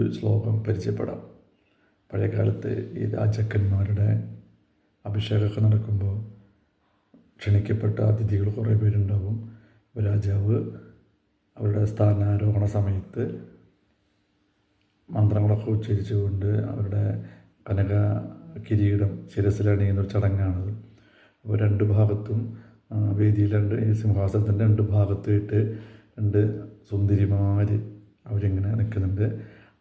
ഒരു ശ്ലോകം പരിചയപ്പെടാം. പഴയകാലത്ത് ഈ രാജാക്കന്മാരുടെ അഭിഷേകമൊക്കെ നടക്കുമ്പോൾ ക്ഷണിക്കപ്പെട്ട അതിഥികൾ കുറേ പേരുണ്ടാകും. രാജാവ് അവരുടെ സ്ഥാനാരോഹണ സമയത്ത് മന്ത്രങ്ങളൊക്കെ ഉച്ചരിച്ചുകൊണ്ട് അവരുടെ കനക കിരീടം ശിരസിലണിയുന്നൊരു ചടങ്ങാണത്. അപ്പോൾ രണ്ട് ഭാഗത്തും വേദിയിൽ ഈ സിംഹാസനത്തിൻ്റെ രണ്ട് ഭാഗത്തായിട്ട് രണ്ട് സുന്ദരിമാർ അവരിങ്ങനെ നിൽക്കുന്നുണ്ട്.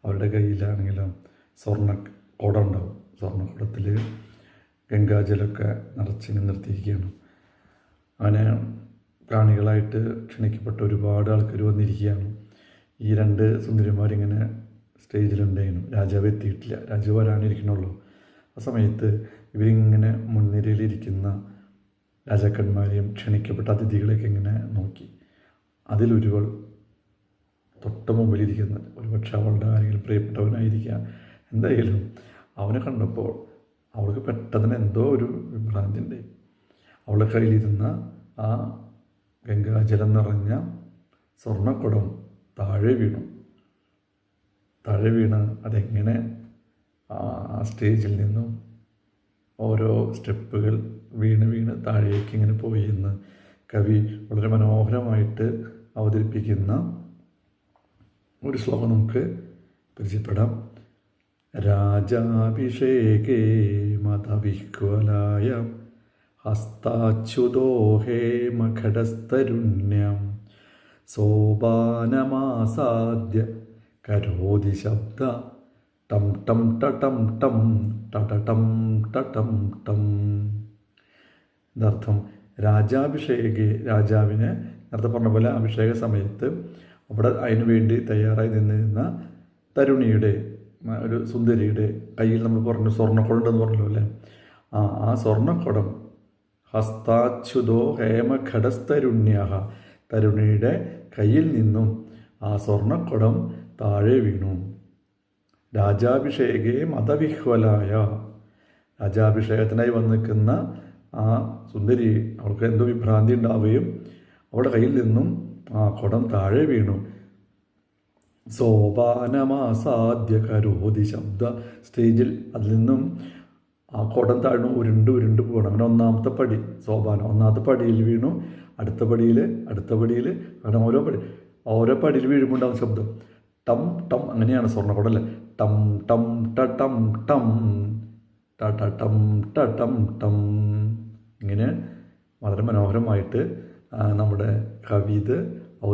അവരുടെ കയ്യിലാണെങ്കിലും സ്വർണ്ണക്കുടം ഉണ്ടാവും. സ്വർണ്ണക്കുടത്തിൽ ഗംഗാജലമൊക്കെ നിറച്ചിങ്ങനെ നിർത്തിയിരിക്കുകയാണ്. അങ്ങനെ കാണികളായിട്ട് ക്ഷണിക്കപ്പെട്ട ഒരുപാട് ആൾക്കാർ വന്നിരിക്കുകയാണ്. ഈ രണ്ട് സുന്ദരിമാരിങ്ങനെ സ്റ്റേജിലുണ്ടായിരുന്നു. രാജാവ് എത്തിയിട്ടില്ല, രാജാവ് വരാനിരിക്കണുള്ളൂ. ആ സമയത്ത് ഇവരിങ്ങനെ മുൻനിരയിലിരിക്കുന്ന രാജാക്കന്മാരെയും ക്ഷണിക്കപ്പെട്ട അതിഥികളെയൊക്കെ ഇങ്ങനെ നോക്കി. അതിലൊരുവൾ തൊട്ട് മുമ്പിലിരിക്കുന്നത് ഒരുപക്ഷെ അവളുടെ ആരെങ്കിലും പ്രിയപ്പെട്ടവനായിരിക്കാം. എന്തായാലും അവനെ കണ്ടപ്പോൾ അവൾക്ക് പെട്ടെന്ന് എന്തോ ഒരു വിഭ്രാന്തി ഉണ്ട്. അവളുടെ കയ്യിലിരുന്ന ആ ഗംഗാജലം നിറഞ്ഞ സ്വർണ്ണക്കുടം താഴെ വീണ് അതെങ്ങനെ ആ സ്റ്റേജിൽ നിന്നും ഓരോ സ്റ്റെപ്പുകൾ വീണ് താഴേക്ക് ഇങ്ങനെ പോയി എന്ന് കവി വളരെ മനോഹരമായിട്ട് അവതരിപ്പിക്കുന്ന ഒരു ശ്ലോകം നമുക്ക് പരിചയപ്പെടാം. രാജാഭിഷേകേ മതവിഹ്വലായ ഹസ്താച്യുതോഹേ മഖടസ്തരുണ്യം സോപാനമാസാദ്യ കരോതി ശബ്ദ ടം ടം ടം ടം ടടം ടം ടം. ഇതർത്ഥം രാജാഭിഷേകെ, രാജാവിനെ നേരത്തെ പറഞ്ഞ പോലെ അഭിഷേക സമയത്ത് അവിടെ അതിനു വേണ്ടി തയ്യാറായി നിന്നിരുന്ന തരുണിയുടെ ഒരു സുന്ദരിയുടെ കയ്യിൽ നമ്മൾ പറഞ്ഞു സ്വർണ്ണക്കുടം പറഞ്ഞല്ലോ അല്ലേ. ആ സ്വർണ്ണക്കുടം ഹസ്താച്യുതോ ഹേമഘടസ്തരുണ്യ, തരുണിയുടെ കയ്യിൽ നിന്നും ആ സ്വർണ്ണക്കുടം താഴെ വീണു. രാജാഭിഷേകേ മതവിഹ്വലായ, രാജാഭിഷേകത്തിനായി വന്ന് നിൽക്കുന്ന ആ സുന്ദരി അവൾക്ക് എന്തോ വിഭ്രാന്തി ഉണ്ടാവുകയും അവളുടെ കയ്യിൽ നിന്നും ആ കുടം താഴെ വീണു. സോപാനമാസാദ്യ കരോതി ശബ്ദ, സ്റ്റേജിൽ അതിൽ നിന്നും ആ കുടം താഴ്ന്നു ഉരുണ്ട് പോകണം. അങ്ങനെ ഒന്നാമത്തെ പടി സോപാനം, ഒന്നാമത്തെ പടിയിൽ വീണു, അടുത്ത പടിയിൽ അങ്ങനെ ഓരോ പടിയിൽ വീഴുമ്പോൾ ഉണ്ടാകും ശബ്ദം ടം ടം. അങ്ങനെയാണ് സ്വർണ്ണക്കുടം അല്ലേ. ടം ടം ടം ടം ടം ടം ടം. ഇങ്ങനെ വളരെ മനോഹരമായിട്ട് നമ്മുടെ കവി ഇത്